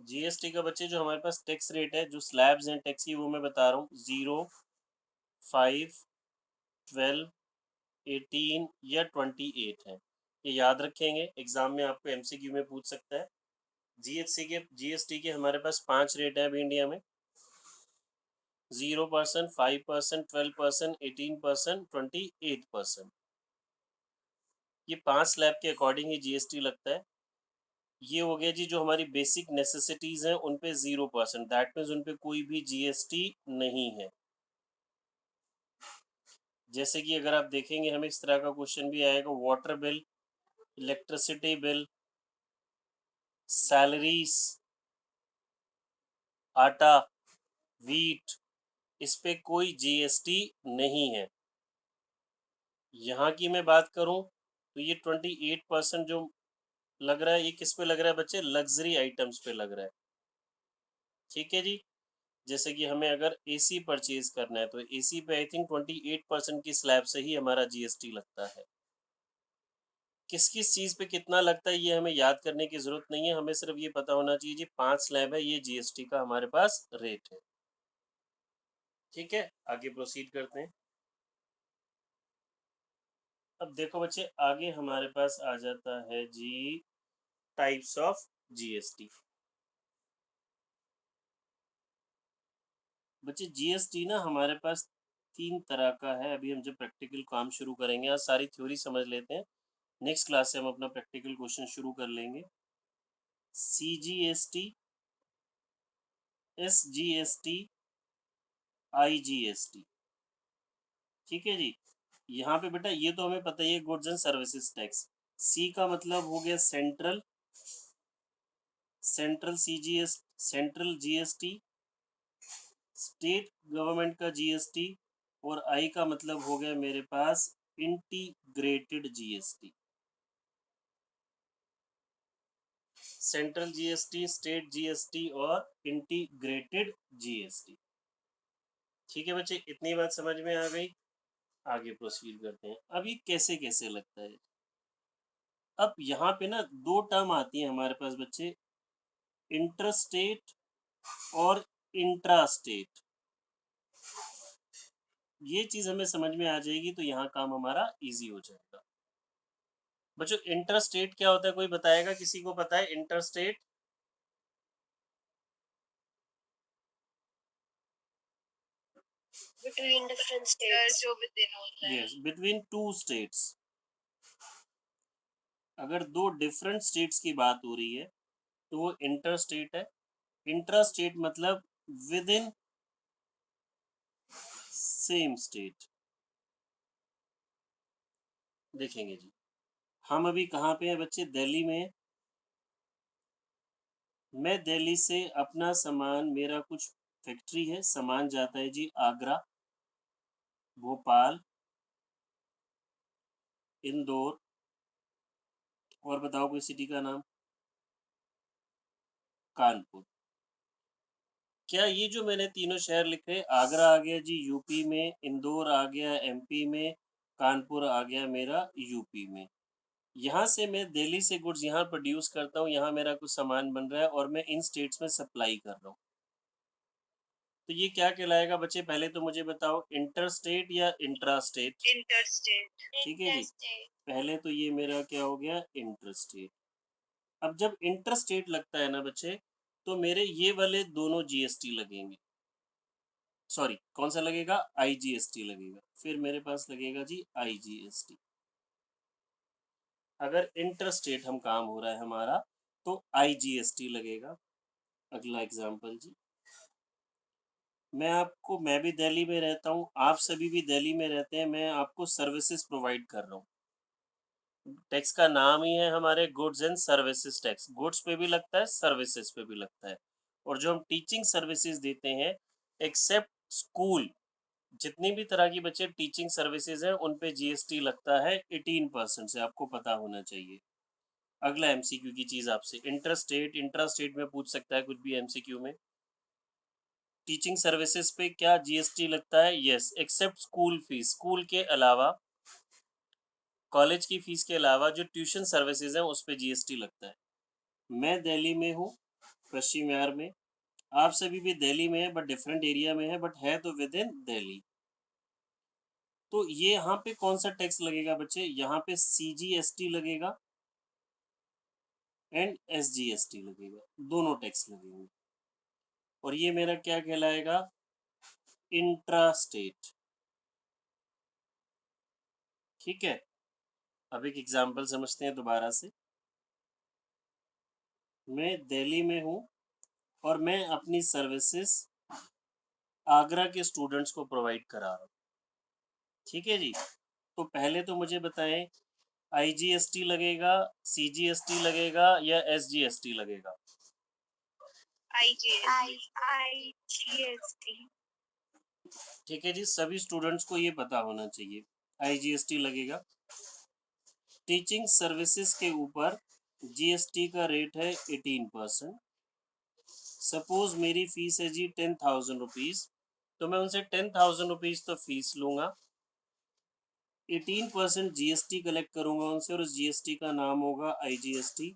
GST का बच्चे जो हमारे पास टैक्स रेट है, जो स्लैब्स हैं टैक्स की, वो मैं बता रहा हूँ 0, 5, 12, 18 या 28 है। ये याद रखेंगे, एग्जाम में आपको एमसीक्यू में पूछ सकता है। जीएसटी के हमारे पास 5 रेट है अभी इंडिया में, 0%, 5%, 12%, 18%, 28%। ये 5 स्लैब के अकॉर्डिंग ही जीएसटी लगता है। ये हो गया जी जो हमारी बेसिक नेसेसिटीज हैं उन पे 0%, दैट मीन्स उन पे कोई भी जीएसटी नहीं है। जैसे कि अगर आप देखेंगे हमें इस तरह का क्वेश्चन भी आएगा, water bill, electricity bill, salaries, आटा, वीट, इस पे कोई जीएसटी नहीं है। यहाँ की मैं बात करूं तो ये 28% जो लग रहा है, ये किस पे लग रहा है बच्चे? लग्जरी आइटम्स पे लग रहा है। ठीक है जी। जैसे कि हमें अगर एसी परचेज करना है तो एसी पे आई थिंक 28% की स्लैब से ही हमारा जीएसटी लगता है। किस किस चीज़ पे कितना लगता है ये हमें याद करने की ज़रूरत नहीं है, हमें सिर्फ ये पता होना चाहिए जी 5 स्लैब है, ये जीएसटी का हमारे पास रेट है। ठीक है, आगे प्रोसीड करते हैं। अब देखो बच्चे, आगे हमारे पास आ जाता है जी टाइप्स ऑफ जीएसटी। बच्चे जीएसटी ना हमारे पास 3 तरह का है। अभी हम जब प्रैक्टिकल काम शुरू करेंगे, आज सारी थ्योरी समझ लेते हैं, नेक्स्ट क्लास से हम अपना प्रैक्टिकल क्वेश्चन शुरू कर लेंगे। CGST, SGST, IGST. ठीक है जी। यहाँ पे बेटा ये तो हमें पता ही है, goods and services tax. C का मतलब हो गया central, central GST, state government का जीएसटी, और आई का मतलब हो गया मेरे पास integrated GST. Central GST, state GST और इंटीग्रेटेड जीएसटी। ठीक है बच्चे, इतनी बात समझ में आ गई। आगे प्रोसीड करते हैं। अब ये कैसे कैसे लगता है। अब यहाँ पे ना 2 टर्म आती है हमारे पास बच्चे, इंटरस्टेट और इंट्रास्टेट। ये चीज हमें समझ में आ जाएगी तो यहाँ काम हमारा इजी हो जाएगा। बच्चों इंटरस्टेट क्या होता है, कोई बताएगा? किसी को पता है इंटरस्टेट? Between different states. जो within होता है. Yes, between 2 states. अगर 2 डिफरेंट स्टेट्स की बात हो रही है तो वो इंटरस्टेट है। इंट्रास्टेट मतलब विद इन सेम स्टेट। देखेंगे जी, हम अभी कहाँ पे हैं बच्चे? दिल्ली में। मैं दिल्ली से अपना सामान, मेरा कुछ फैक्ट्री है, सामान जाता है जी आगरा, भोपाल, इंदौर, और बताओ कोई सिटी का नाम? कानपुर। क्या ये जो मैंने तीनों शहर लिखे, आगरा आ गया जी यूपी में, इंदौर आ गया एमपी में, कानपुर आ गया मेरा यूपी में। यहाँ से मैं दिल्ली से गुड्स यहाँ प्रोड्यूस करता हूँ, यहाँ मेरा कुछ सामान बन रहा है और मैं इन स्टेट्स में सप्लाई कर रहा हूँ, तो ये क्या कहलाएगा बच्चे? पहले तो मुझे बताओ, इंटर स्टेट या इंट्रा स्टेट? Interstate. ठीक है जी। पहले तो ये मेरा क्या हो गया? Inter state. अब जब इंटर स्टेट लगता है ना बच्चे, तो मेरे ये वाले दोनों जीएसटी लगेंगे। सॉरी, कौन सा लगेगा? आईजीएसटी लगेगा। फिर मेरे पास लगेगा जी आईजीएसटी। अगर इंटर स्टेट हम काम हो रहा है हमारा तो आईजीएसटी लगेगा। अगला एग्जांपल जी, मैं भी दिल्ली में रहता हूँ, आप सभी भी दिल्ली में रहते हैं, मैं आपको सर्विसेज प्रोवाइड कर रहा हूँ। टैक्स का नाम ही है हमारे goods and services tax. Goods पे भी लगता है, सर्विसेज पे भी लगता है। और जो हम टीचिंग सर्विसेज देते हैं, एक्सेप्ट स्कूल, जितनी भी तरह की बच्चे टीचिंग सर्विसेज हैं उन पे जीएसटी लगता है 18% से, आपको पता होना चाहिए। अगला एमसीक्यू की चीज आपसे, इंट्रास्टेट में पूछ सकता है कुछ भी एमसीक्यू में। टीचिंग सर्विसेज पे क्या जीएसटी लगता है? Yes, except school fees. School के अलावा, कॉलेज की फीस के अलावा जो ट्यूशन सर्विसेज हैं उस पे जीएसटी लगता है। मैं दिल्ली में हूँ, पश्चिम विहार में। आप सभी भी दिल्ली में है बट डिफरेंट एरिया में है, बट है तो विद इन दिल्ली। तो ये यहाँ पे कौन सा टैक्स लगेगा बच्चे? यहाँ पे CGST लगेगा एंड SGST लगेगा, दोनों टैक्स लगेंगे। और ये मेरा क्या कहलाएगा? Intra state. ठीक है, अब एक एग्जाम्पल समझते हैं दोबारा से। मैं दिल्ली में हूँ और मैं अपनी सर्विसेज आगरा के स्टूडेंट्स को प्रोवाइड करा रहा हूँ। ठीक है जी, तो पहले तो मुझे बताएं, IGST लगेगा, CGST लगेगा या SGST लगेगा? IGST। ठीक है जी, सभी स्टूडेंट्स को ये पता होना चाहिए। IGST लगेगा। टीचिंग सर्विसेज के ऊपर GST का रेट है 18%। सपोज मेरी फीस है जी 10,000 रुपीज़, तो मैं उनसे 10,000 रुपीज़ तो फीस लूँगा, 18% GST कलेक्ट करूँगा उनसे, और उस GST का नाम होगा IGST।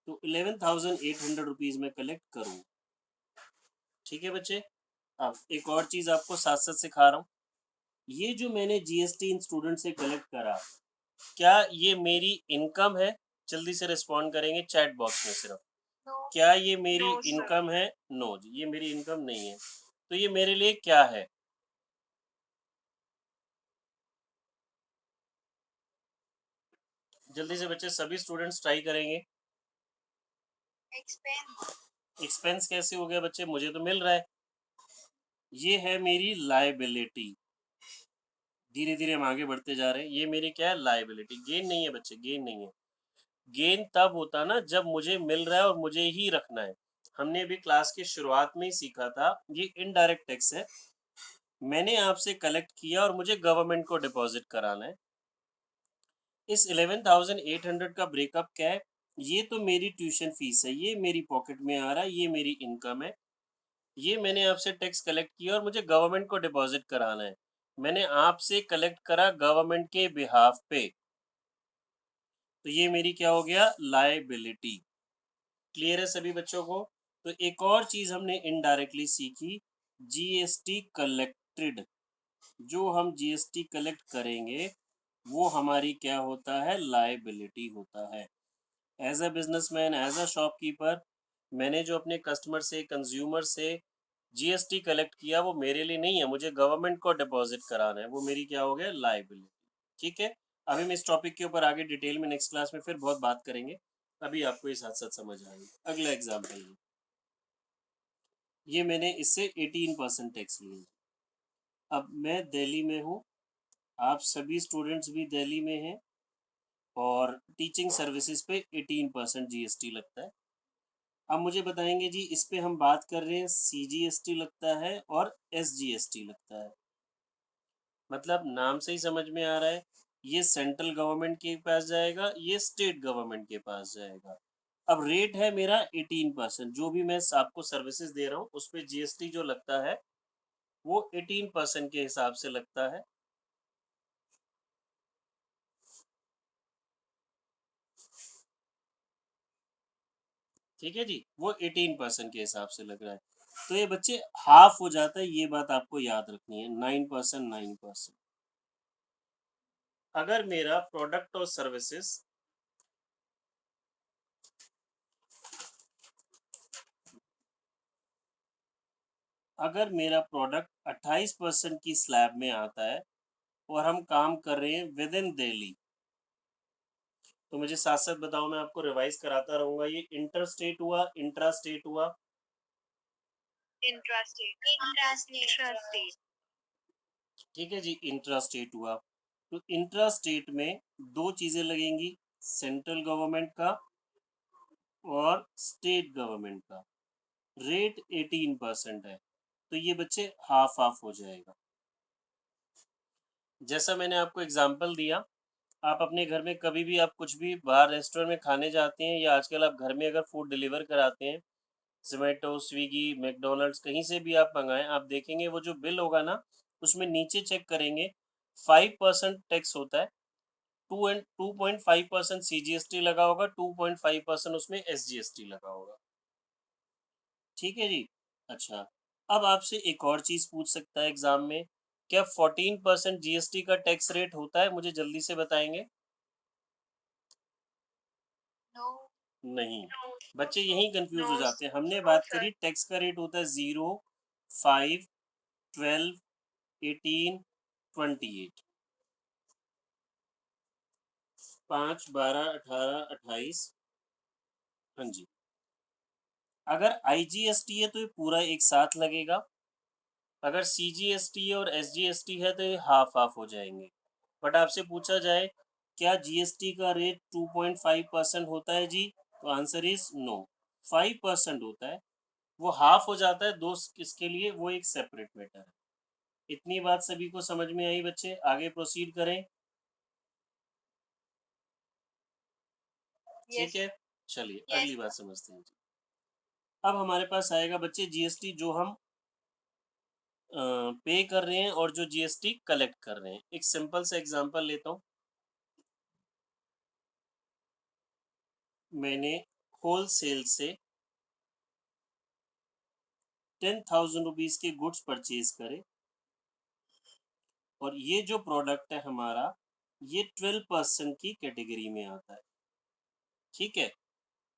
तो 11,800 रुपीज़ में कलेक्ट करूँ। ठीक है बच्चे, अब एक और चीज़ आपको साथ साथ सिखा रहा हूँ। ये जो मैंने GST इन स्टूडेंट से कलेक्ट करा, क्या ये मेरी इनकम है? जल्दी से रिस्पॉन्ड करेंगे चैट बॉक्स में सिर्फ। क्या ये मेरी इनकम है? नो जी, ये मेरी इनकम नहीं है। तो ये मेरे लिए क्या है? जल्दी से बच्चे, सभी स्टूडेंट्स ट्राई करेंगे। एक्सपेंस कैसे हो गया बच्चे? मुझे तो मिल रहा है। ये है मेरी लायबिलिटी। धीरे धीरे हम आगे बढ़ते जा रहे हैं। ये मेरी क्या है? लायबिलिटी। गेन नहीं है बच्चे, गेन नहीं है। गेन तब होता ना जब मुझे मिल रहा है और मुझे ही रखना है। हमने अभी क्लास की शुरुआत में ही सीखा था, ये इनडायरेक्ट टैक्स है। मैंने आपसे कलेक्ट किया और मुझे गवर्नमेंट को डिपॉजिट कराना है। इस 11,800 का ब्रेकअप क्या है? ये तो मेरी ट्यूशन फीस है, ये मेरी पॉकेट में आ रहा है, ये मेरी इनकम है। ये मैंने आपसे टैक्स कलेक्ट किया और मुझे गवर्नमेंट को डिपॉजिट कराना है। मैंने आपसे कलेक्ट करा गवर्नमेंट के बिहाफ पे, तो ये मेरी क्या हो गया? लायबिलिटी। क्लियर है सभी बच्चों को? तो एक और चीज हमने इनडायरेक्टली सीखी, GST कलेक्टेड। जो हम GST कलेक्ट करेंगे वो हमारी क्या होता है? लायबिलिटी होता है। As a businessman, as a shopkeeper, मैंने जो अपने कस्टमर से, कंज्यूमर से GST कलेक्ट किया वो मेरे लिए नहीं है, मुझे गवर्नमेंट को डिपॉजिट कराना है, वो मेरी क्या हो गया? लायबिलिटी। ठीक है, अभी हम इस टॉपिक के ऊपर आगे डिटेल में नेक्स्ट क्लास में फिर बहुत बात करेंगे। अभी आपको ये साथ साथ समझ आएगी। अगला एग्जाम्पल, ये मैंने इससे 18% टैक्स लिया। अब मैं दिल्ली में हूँ, आप सभी स्टूडेंट्स भी दिल्ली में हैं, और टीचिंग सर्विसेज पे 18% GST लगता है। अब मुझे बताएंगे जी, इस पे हम बात कर रहे हैं CGST लगता है और SGST लगता है। मतलब नाम से ही समझ में आ रहा है, ये सेंट्रल गवर्नमेंट के पास जाएगा, ये स्टेट गवर्नमेंट के पास जाएगा। अब रेट है मेरा 18%, जो भी मैं आपको सर्विसेज दे रहा हूँ उस पर GST जो लगता है वो 18% के हिसाब से लगता है। ठीक है जी, वो 18% के हिसाब से लग रहा है। तो ये बच्चे हाफ हो जाता है, ये बात आपको याद रखनी है। 9%, 9%। अगर मेरा प्रोडक्ट और सर्विसेज अगर मेरा प्रोडक्ट 28% की स्लैब में आता है और हम काम कर रहे हैं विद इन दिल्ली, तो मुझे साथ साथ बताओ, मैं आपको रिवाइज कराता रहूंगा। ये इंटर स्टेट हुआ, इंट्रा स्टेट हुआ, इंट्रास्टेट। ठीक है जी, इंट्रा स्टेट हुआ। तो इंट्रा स्टेट में दो चीजें लगेंगी, सेंट्रल गवर्नमेंट का और स्टेट गवर्नमेंट का। रेट 18% है, तो ये बच्चे हाफ हाफ हो जाएगा। जैसा मैंने आपको एग्जांपल दिया, आप अपने घर में कभी भी आप कुछ भी बाहर रेस्टोरेंट में खाने जाते हैं, या आजकल आप घर में अगर फूड डिलीवर कराते हैं, जोमेटो, स्विगी, मैकडोनल्ड्स, कहीं से भी आप मंगाएं, आप देखेंगे वो जो बिल होगा ना, उसमें नीचे चेक करेंगे 5% टैक्स होता है, 2.5% CGST लगा होगा, 2.5% उसमें SGST लगा होगा। ठीक है जी। अच्छा, अब आपसे एक और चीज़ पूछ सकता है एग्ज़ाम में, क्या 14% जीएसटी का टैक्स रेट होता है? मुझे जल्दी से बताएँगे? नो। नहीं, बच्चे यहीं कन्फ्यूज़ नो हो जाते हैं। हमने नो बात सर। करी टैक्स का रेट होता है 0, 5, 12, 18, 28, 5, 12, 18, 28। हाँ जी। अगर आईजीएसटी है तो ये पूरा एक साथ लगेगा, अगर सीजीएसटी और एसजीएसटी है तो ये हाफ-हाफ हो जाएँगे। बट आपसे पूछा जाए क्या जीएसटी का रेट 2.5% होता है जी? तो आंसर इज़ नो, 5% होता है। वो हाफ हो जाता है दोस्त किसके लिए, वो एक सेपरेट मैटर है। इतनी बात सभी को समझ में आई बच्चे? आगे प्रोसीड करें? ठीक यस। है? चलिए यस अगली बात सर। समझते हैं जी। अब हमारे पास आएगा बच्चे जीएसटी जो हम पे कर रहे हैं और जो जीएसटी कलेक्ट कर रहे हैं। एक सिंपल सा एग्ज़ाम्पल लेता हूँ। मैंने होलसेल से 10,000 रुपीज़ के गुड्स परचेज़ करे और ये जो प्रोडक्ट है हमारा, ये 12% की कैटेगरी में आता है। ठीक है?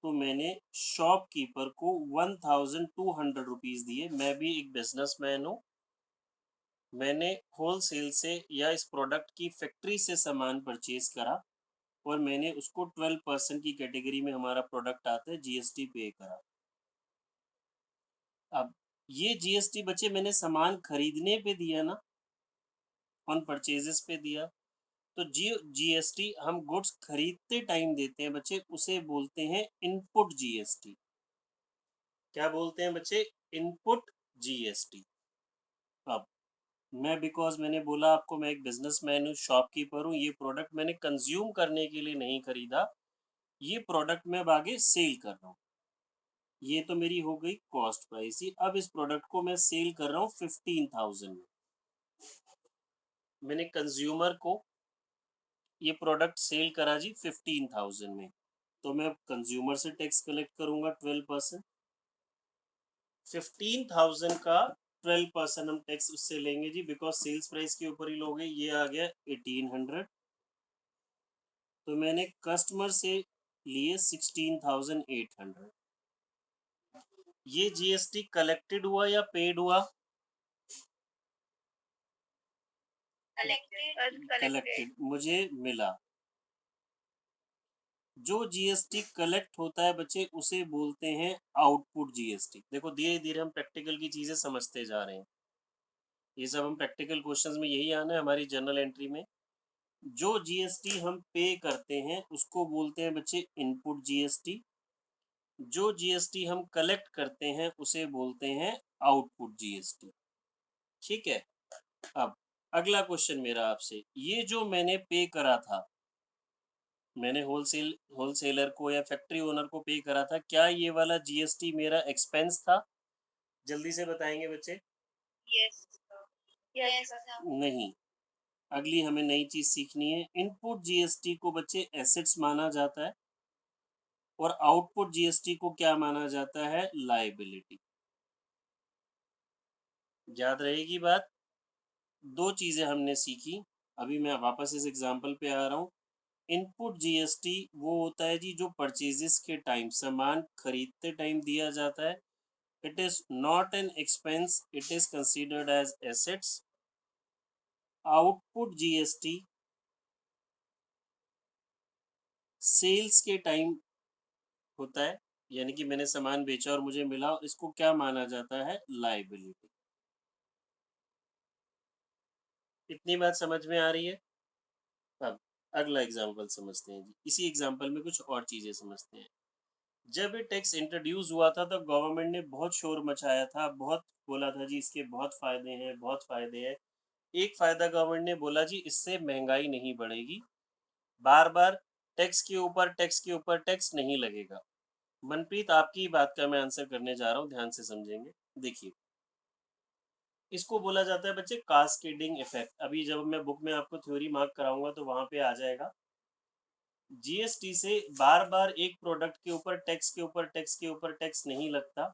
तो मैंने शॉपकीपर को 1,200 रुपीज़ दिए। मैं भी एक बिज़नेसमैन हूँ। मैंने होलसेल से या इस प्रोडक्ट की फैक्ट्री से सामान परचेज़ करा और मैंने उसको 12% की कैटेगरी में हमारा प्रोडक्ट आता है, जीएसटी पे करा। अब ये जीएसटी बच्चे मैंने सामान खरीदने पे दिया ना, ऑन परचेज़ेज़ पे दिया। तो जीएसटी हम गुड्स खरीदते टाइम देते हैं बच्चे, उसे बोलते हैं इनपुट जीएसटी। क्या बोलते हैं बच्चे? Input GST. अब मैं बिकॉज़ मैंने बोला आपको मैं एक बिज़नेसमैन हूँ, शॉपकीपर हूँ, ये प्रोडक्ट मैंने कंज़्यूम करने के लिए नहीं खरीदा, ये प्रोडक्ट मैं अब आगे सेल कर रहा हूँ। ये तो मेरी हो गई कॉस्ट प्राइस ही। अब इस प्रोडक्ट को मैं सेल कर रहा हूँ 15,000 में। मैंने कंज़्यूमर को ये प्रोडक्ट सेल करा जी 15,000 में। तो मैं कंज्यूमर से टैक्स कलेक्ट करूंगा 12%। 15,000 का 12% हम टैक्स उससे लेंगे जी, बिकॉज सेल्स प्राइस के ऊपर ही लोगे। ये आ गया 1800। तो मैंने कस्टमर से लिए 16,800। ये जीएसटी कलेक्टेड हुआ या पेड हुआ? कलेक्टेड। कलेक्टेड मुझे मिला। जो जीएसटी कलेक्ट होता है बच्चे उसे बोलते हैं आउटपुट जीएसटी। देखो धीरे धीरे हम प्रैक्टिकल की चीजें समझते जा रहे हैं। ये सब हम प्रैक्टिकल क्वेश्चंस में यही आना है हमारी जर्नल एंट्री में। जो जीएसटी हम पे करते हैं उसको बोलते हैं बच्चे इनपुट जीएसटी। जो जीएसटी हम कलेक्ट करते हैं उसे बोलते हैं आउटपुट जीएसटी। ठीक है? अब अगला क्वेश्चन मेरा आपसे, ये जो मैंने पे करा था, मैंने होलसेलर को या फैक्ट्री ओनर को पे करा था, क्या ये वाला जीएसटी मेरा एक्सपेंस था? जल्दी से बताएंगे बच्चे। Yes yes sir. नहीं। अगली हमें नई चीज सीखनी है। इनपुट जीएसटी को बच्चे एसेट्स माना जाता है और आउटपुट जीएसटी को क्या माना जाता है? लायबिलिटी। याद रहेगी बात। दो चीजें हमने सीखी। अभी मैं वापस इस एग्जांपल पे आ रहा हूँ। इनपुट जीएसटी वो होता है जी जो परचेजेस के टाइम, सामान खरीदते टाइम दिया जाता है। It is not an expense, it is considered as assets. Output GST sales के टाइम होता है, यानी कि मैंने सामान बेचा और मुझे मिला, इसको क्या माना जाता है? लायबिलिटी। इतनी बात समझ में आ रही है? अब अगला एग्जाम्पल समझते हैं जी। इसी एग्जाम्पल में कुछ और चीजें समझते हैं। जब ये टैक्स इंट्रोड्यूस हुआ था तो गवर्नमेंट ने बहुत शोर मचाया था, बहुत बोला था जी इसके बहुत फायदे हैं, बहुत फायदे हैं। एक फायदा गवर्नमेंट ने बोला जी इससे महंगाई नहीं बढ़ेगी, बार बार टैक्स के ऊपर टैक्स के ऊपर टैक्स नहीं लगेगा। मनप्रीत आपकी बात का मैं आंसर करने जा रहा हूँ, ध्यान से समझेंगे। देखिए, इसको बोला जाता है बच्चे कास्केडिंग इफेक्ट। अभी जब मैं बुक में आपको थ्योरी मार्क कराऊंगा तो वहां पे आ जाएगा। जीएसटी से बार बार एक प्रोडक्ट के ऊपर टैक्स के ऊपर टैक्स के ऊपर टैक्स नहीं लगता।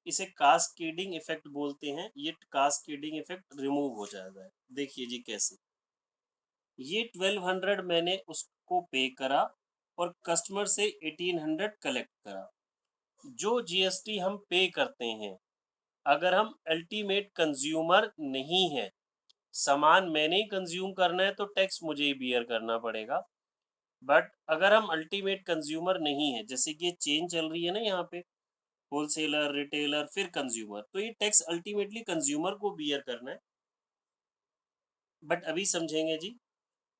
इसे कास्केडिंग इफेक्ट बोलते हैं। ये कास्केडिंग इफेक्ट रिमूव हो जाता है। देखिए जी कैसे, ये 1200 मैंने उसको पे करा और कस्टमर से 1800 कलेक्ट करा। जो जीएसटी हम पे करते हैं, अगर हम अल्टीमेट कंज्यूमर नहीं है, सामान मैंने ही कंज्यूम करना है तो टैक्स मुझे ही बियर करना पड़ेगा। बट अगर हम अल्टीमेट कंज्यूमर नहीं है, जैसे कि ये चेन चल रही है ना यहाँ पे, होलसेलर, रिटेलर, फिर कंज्यूमर, तो ये टैक्स अल्टीमेटली कंज्यूमर को बियर करना है। बट अभी समझेंगे जी,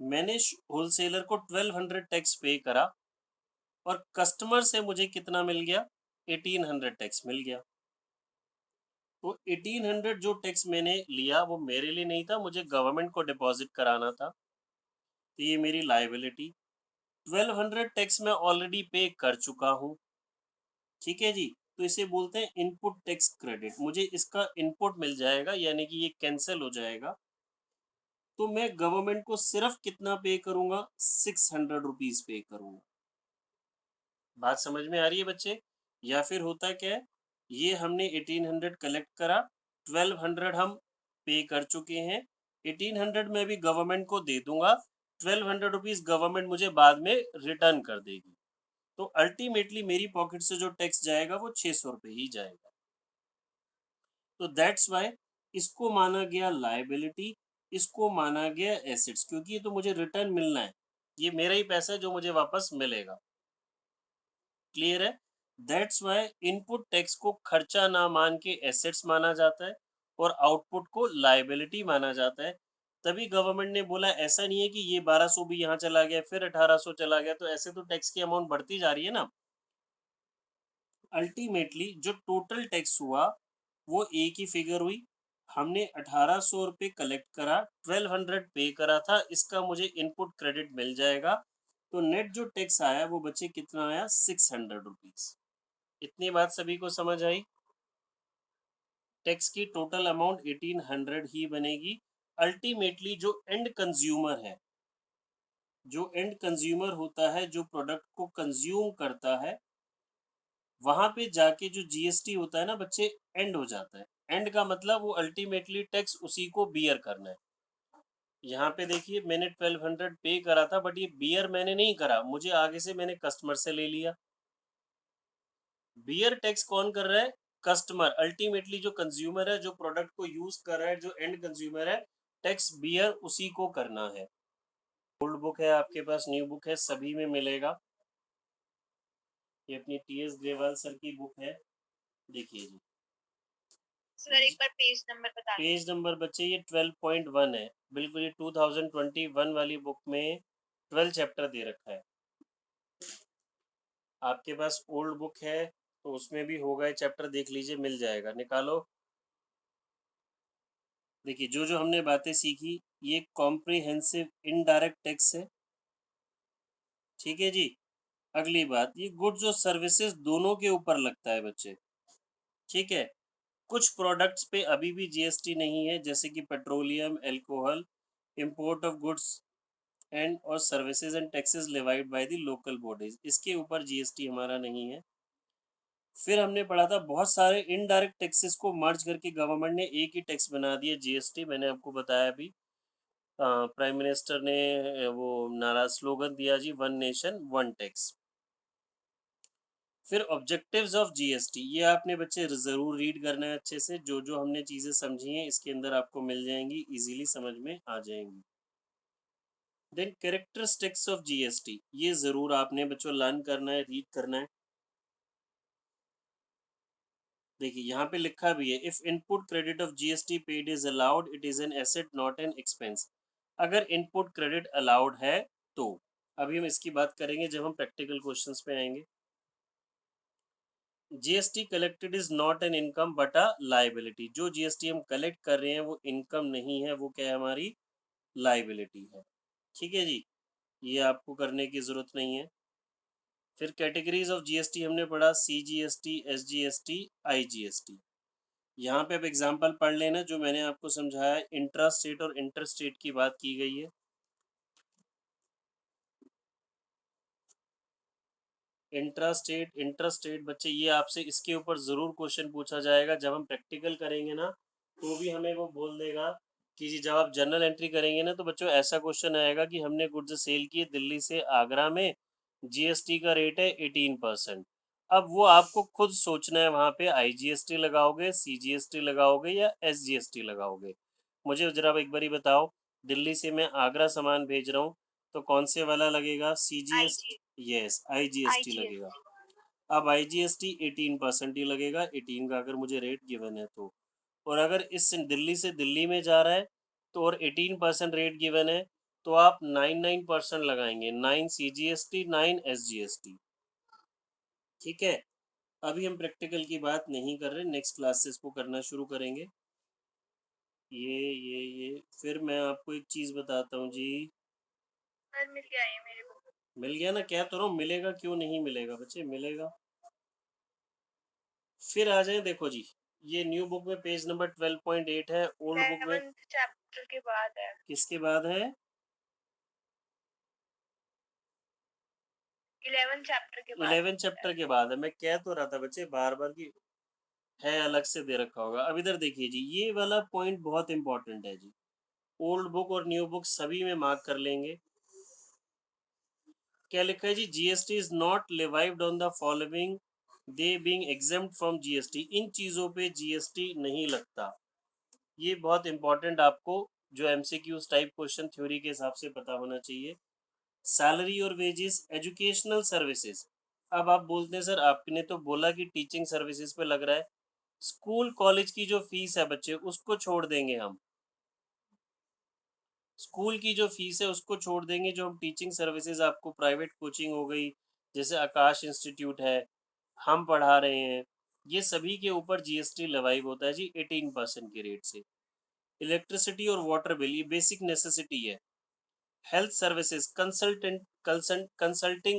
मैंने होलसेलर को 1200 टैक्स पे करा और कस्टमर से मुझे कितना मिल गया, 1800 टैक्स मिल गया। तो 1800 जो टैक्स मैंने लिया वो मेरे लिए नहीं था, मुझे गवर्नमेंट को डिपॉजिट कराना था, तो ये मेरी लायबिलिटी। 1200 टैक्स मैं ऑलरेडी पे कर चुका हूँ, ठीक है जी। तो इसे बोलते हैं इनपुट टैक्स क्रेडिट, मुझे इसका इनपुट मिल जाएगा, यानी कि ये कैंसिल हो जाएगा। तो मैं गवर्नमेंट को सिर्फ कितना पे करूंगा, 600 रुपीज पे करूंगा। बात समझ में आ रही है बच्चे? या फिर होता क्या है, ये हमने 1800 कलेक्ट करा, 1200 हम पे कर चुके हैं, 1800 में भी गवर्नमेंट को दे दूंगा, 1200 रुपीज गवर्नमेंट मुझे बाद में रिटर्न कर देगी। तो अल्टीमेटली मेरी पॉकेट से जो टैक्स जाएगा वो 600 रुपये ही जाएगा। तो दैट्स वाई इसको माना गया लायबिलिटी, इसको माना गया एसेट्स, क्योंकि ये तो मुझे रिटर्न मिलना है, ये मेरा ही पैसा है जो मुझे वापस मिलेगा। क्लियर है? दैट्स वाई इनपुट टैक्स को खर्चा ना मान के एसेट्स माना जाता है और आउटपुट को लायबिलिटी माना जाता है। तभी गवर्नमेंट ने बोला, ऐसा नहीं है कि ये 1200 भी यहाँ चला गया फिर 1800 चला गया, तो ऐसे तो टैक्स की अमाउंट बढ़ती जा रही है ना। अल्टीमेटली जो टोटल टैक्स हुआ वो एक ही फिगर हुई, हमने 1800 रुपये कलेक्ट करा, 1200 पे करा था, इसका मुझे इनपुट क्रेडिट मिल जाएगा। तो नेट जो टैक्स आया वो बच्चे कितना आया, 600 रुपीज। इतनी बात सभी को समझ आई? टैक्स की टोटल अमाउंट 1800 ही बनेगी। अल्टीमेटली जो एंड कंज्यूमर है, जो एंड कंज्यूमर होता है, जो प्रोडक्ट को कंज्यूम करता है, वहां पे जाके जो जीएसटी होता है ना बच्चे, एंड हो जाता है। एंड का मतलब वो अल्टीमेटली टैक्स उसी को बियर करना है। यहाँ पे देखिए मैंने 1200 पे करा था, बट ये बियर मैंने नहीं करा, मुझे आगे से मैंने कस्टमर से ले लिया। बियर टैक्स कौन कर रहा है, कस्टमर। अल्टीमेटली जो कंज्यूमर है, जो प्रोडक्ट को यूज कर रहा है, जो एंड कंज्यूमर है, टैक्स बियर उसी को करना है। ओल्ड बुक है आपके पास, न्यू बुक है, सभी में मिलेगा। ये अपनी टीएस ग्रेवाल सर की बुक है, देखिए जी। सर एक बार पेज नंबर बता दीजिए। पेज नंबर बच्चे ये 12.1 है, बिल्कुल ये 2021 वाली बुक में 12 चैप्टर दे रखा है। आपके पास ओल्ड बुक है तो उसमें भी होगा, ये चैप्टर देख लीजिए, मिल जाएगा, निकालो। देखिए जो जो हमने बातें सीखी, ये कॉम्प्रिहेंसिव इनडायरेक्ट टैक्स है, ठीक है जी। अगली बात, ये गुड्स और सर्विसेज दोनों के ऊपर लगता है बच्चे, ठीक है। कुछ प्रोडक्ट्स पे अभी भी जीएसटी नहीं है, जैसे कि petroleum, alcohol, import of goods and और services and taxes levied by the local bodies, इसके ऊपर जीएसटी हमारा नहीं है। फिर हमने पढ़ा था बहुत सारे इनडायरेक्ट टैक्सेस को मर्ज करके गवर्नमेंट ने एक ही टैक्स बना दिया, जीएसटी। मैंने आपको बताया अभी, प्राइम मिनिस्टर ने वो नारा स्लोगन दिया जी, वन नेशन वन टैक्स। फिर ऑब्जेक्टिव्स ऑफ जीएसटी, ये आपने बच्चे ज़रूर रीड करना है अच्छे से, जो जो हमने चीज़ें समझी हैं इसके अंदर आपको मिल जाएंगी, इजीली समझ में आ जाएंगी। देन कैरेक्टरिस्टिक्स ऑफ जीएसटी, ये ज़रूर आपने बच्चों लर्न करना है, रीड करना है। देखिए यहाँ पे लिखा भी है, if input credit of GST paid is allowed, it is an asset not an expense. अगर इनपुट क्रेडिट अलाउड है तो, अभी हम इसकी बात करेंगे जब हम प्रैक्टिकल क्वेश्चंस पे आएंगे। GST collected is not an income but a liability, जो जीएसटी हम कलेक्ट कर रहे हैं वो इनकम नहीं है, वो क्या है, हमारी लाइबिलिटी है, ठीक है जी। ये आपको करने की जरूरत नहीं है। फिर कैटेगरीज ऑफ जीएसटी हमने पढ़ा, सीजीएसटी, एसजीएसटी, आईजीएसटी। यहाँ पे अब एग्जांपल पढ़ लेना जो मैंने आपको समझाया, इंट्रा स्टेट और इंटर स्टेट की बात की गई है। इंट्रा स्टेट बच्चे ये आपसे इसके ऊपर ज़रूर क्वेश्चन पूछा जाएगा। जब हम प्रैक्टिकल करेंगे ना तो भी हमें वो बोल देगा कि जी जब आप जर्नल एंट्री करेंगे ना तो बच्चों ऐसा क्वेश्चन आएगा कि हमने गुड्स सेल किए दिल्ली से आगरा में, जीएसटी का रेट है 18%। अब वो आपको खुद सोचना है वहाँ पे आईजीएसटी लगाओगे, सीजीएसटी लगाओगे या एसजीएसटी लगाओगे। मुझे जरा एक बारी बताओ, दिल्ली से मैं आगरा सामान भेज रहा हूँ तो कौन से वाला लगेगा? सीजीएस आईजी यस आईजीएसटी लगेगा। आईजीएसटी। अब आईजीएसटी 18% ही लगेगा, 18 का अगर मुझे रेट गिवन है तो। और अगर इस दिल्ली से दिल्ली में जा रहा है तो और 18% रेट गिवन है तो आप 9% लगाएंगे, 9 सीजीएसटी 9 एसजीएसटी। ठीक है, अभी हम प्रैक्टिकल की बात नहीं कर रहे, नेक्स्ट क्लास से इसको करना शुरू करेंगे। ये फिर मैं आपको एक चीज़ बताता हूँ जी। सर मिल गया ये मेरे को। मिल गया ना, क्या तो रहा हूँ, मिलेगा क्यों नहीं मिलेगा बच्चे, मिलेगा। फिर आ जाए, देखो जी, ये न्यू बुक में पेज नंबर 12.8 है, ओल्ड बुक में 11th चैप्टर के बाद है। किसके बाद है? 11th चैप्टर के बाद 11 है। चैप्टर के बाद है। मैं कह तो रहा था बच्चे बार बार कि है, अलग से दे रखा होगा। अब इधर देखिए जी, ये वाला पॉइंट बहुत इंपॉर्टेंट है जी। ओल्ड बुक और न्यू बुक सभी में मार्क कर लेंगे। क्या लिखा है जी? GST is not levied on the following, they being exempt from GST. इन चीजों पे जीएसटी नहीं लगता। ये बहुत इंपॉर्टेंट, आपको जो एमसीक्यूज टाइप क्वेश्चन थ्योरी के हिसाब से पता होना चाहिए। सैलरी और वेजेस, एजुकेशनल सर्विसेज। अब आप बोलते हैं सर आपने तो बोला कि टीचिंग सर्विसेज पे लग रहा है, स्कूल कॉलेज की जो फीस है बच्चे उसको छोड़ देंगे हम। स्कूल की जो फीस है उसको छोड़ देंगे, जो हम टीचिंग सर्विसेज आपको प्राइवेट कोचिंग हो गई, जैसे आकाश इंस्टीट्यूट है, हम पढ़ा रहे हैं, ये सभी के ऊपर जीएसटी लवाइव होता है जी 18% के रेट से। इलेक्ट्रिसिटी और वाटर बिल ये बेसिक नेसेसिटी है। हेल्थ सर्विसेज कंसल्टिंग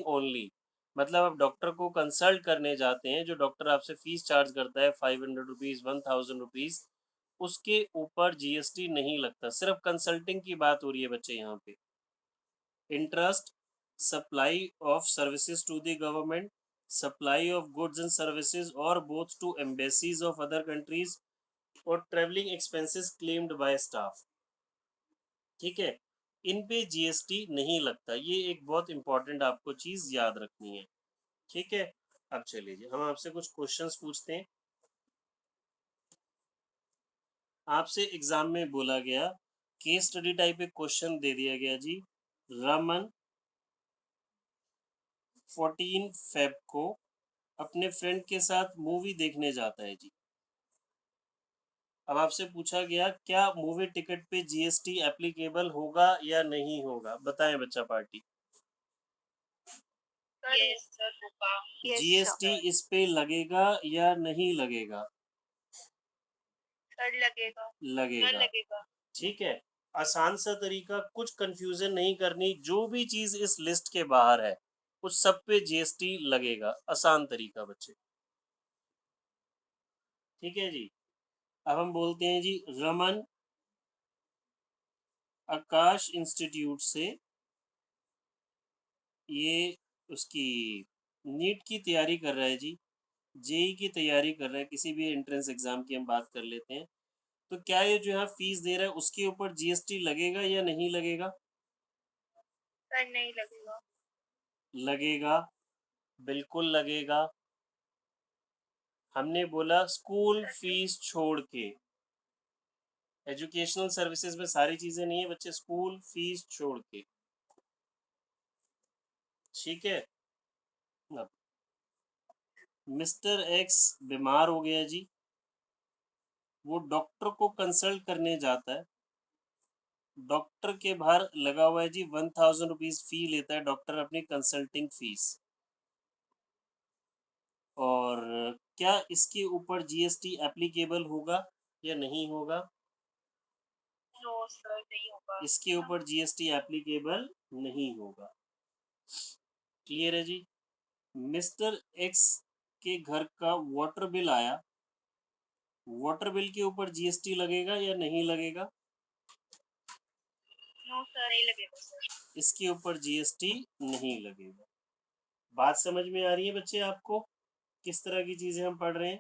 ओनली, मतलब आप डॉक्टर को कंसल्ट करने जाते हैं, जो डॉक्टर आपसे फीस चार्ज करता है 500 रुपीज़ 1000 रुपीज़, उसके ऊपर जीएसटी नहीं लगता। सिर्फ कंसल्टिंग की बात हो रही है बच्चे यहाँ पे। Interest, supply of services to the government, supply of goods and services और both to embassies of other countries, और travelling expenses claimed by staff. ठीक है, इन पे जीएसटी नहीं लगता। ये एक बहुत इंपॉर्टेंट आपको चीज याद रखनी है। ठीक है, अब चलिए जी, हम आपसे कुछ क्वेश्चंस पूछते हैं। आपसे एग्जाम में बोला गया, केस स्टडी टाइप एक क्वेश्चन दे दिया गया जी, रमन 14 फेब को अपने फ्रेंड के साथ मूवी देखने जाता है जी। अब आपसे पूछा गया क्या मूवी टिकट पे जीएसटी एप्लीकेबल होगा या नहीं होगा, बताएं बच्चा पार्टी। यस सर होगा। Yes GST sir. इस पे लगेगा या नहीं लगेगा? सर लगेगा। सर लगेगा। लगेगा। ठीक है, आसान सा तरीका, कुछ कंफ्यूजन नहीं करनी, जो भी चीज इस लिस्ट के बाहर है उस सब पे जीएसटी लगेगा, आसान तरीका बच्चे। ठीक है जी, अब हम बोलते हैं जी, रमन आकाश इंस्टीट्यूट से ये उसकी नीट की तैयारी कर रहा है जी, जेई की तैयारी कर रहा है, किसी भी एंट्रेंस एग्जाम की हम बात कर लेते हैं। तो क्या ये जो यहाँ फीस दे रहा है उसके ऊपर जीएसटी लगेगा या नहीं लगेगा? सर नहीं लगेगा। लगेगा, बिल्कुल लगेगा। हमने बोला स्कूल फीस छोड़ के, एजुकेशनल सर्विसेज में सारी चीजें नहीं है बच्चे, स्कूल फीस छोड़ के। ठीक है, अब मिस्टर एक्स बीमार हो गया जी, वो डॉक्टर को कंसल्ट करने जाता है, डॉक्टर के बाहर लगा हुआ है जी 1000 रुपीज फी लेता है डॉक्टर अपनी कंसल्टिंग फीस। और क्या इसके ऊपर जीएसटी एप्लीकेबल होगा या नहीं होगा? नो सर नहीं होगा। इसके ऊपर जीएसटी एप्लीकेबल नहीं होगा। क्लियर है जी? मिस्टर एक्स के घर का वाटर बिल आया, वाटर बिल के ऊपर जीएसटी लगेगा या नहीं लगेगा? नो सर नहीं लगेगा सर। इसके ऊपर जीएसटी नहीं लगेगा। बात समझ में आ रही है बच्चे आपको, किस तरह की चीजें हम पढ़ रहे हैं?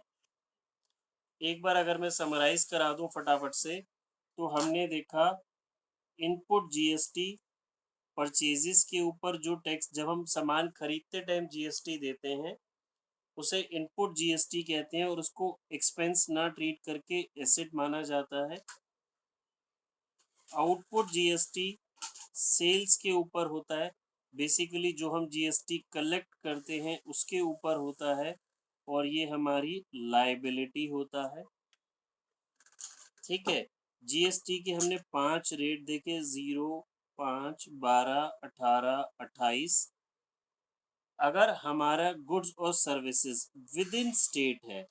एक बार अगर मैं समराइज करा दूं फटाफट से, तो हमने देखा इनपुट जीएसटी, परचेजेस के ऊपर जो टैक्स, जब हम सामान खरीदते टाइम जीएसटी देते हैं उसे इनपुट जीएसटी कहते हैं और उसको एक्सपेंस ना ट्रीट करके एसेट माना जाता है। आउटपुट जीएसटी सेल्स के ऊपर होता है, बेसिकली जो हम जीएसटी कलेक्ट करते हैं उसके ऊपर होता है और ये हमारी लायबिलिटी होता है। ठीक है, जीएसटी के हमने 5 रेट देखे, 0, 5, 12, 18, 28। अगर हमारा गुड्स और सर्विसेज विद इन स्टेट है,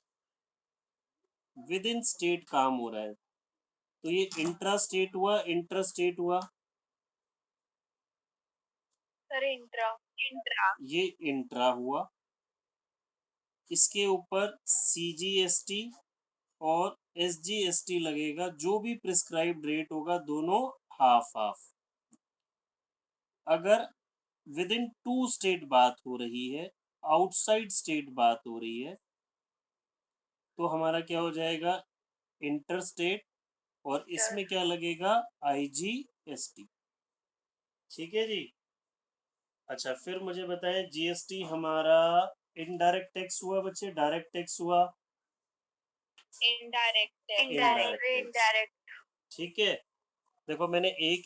विद इन स्टेट काम हो रहा है, तो ये इंट्रा स्टेट हुआ, इंटर स्टेट हुआ, सर इंट्रा। ये इंट्रा हुआ। इसके ऊपर सीजीएसटी और एसजीएसटी लगेगा, जो भी प्रिस्क्राइब्ड रेट होगा दोनों हाफ हाफ। अगर विद इन 2 स्टेट बात हो रही है, आउटसाइड स्टेट बात हो रही है, तो हमारा क्या हो जाएगा, इंटर स्टेट, और इसमें क्या लगेगा, आईजीएसटी। ठीक है जी। अच्छा, फिर मुझे बताएं, जीएसटी हमारा इनडायरेक्ट टैक्स हुआ बच्चे, डायरेक्ट टैक्स हुआ, इनडायरेक्ट इनडायरेक्ट। ठीक है, देखो मैंने एक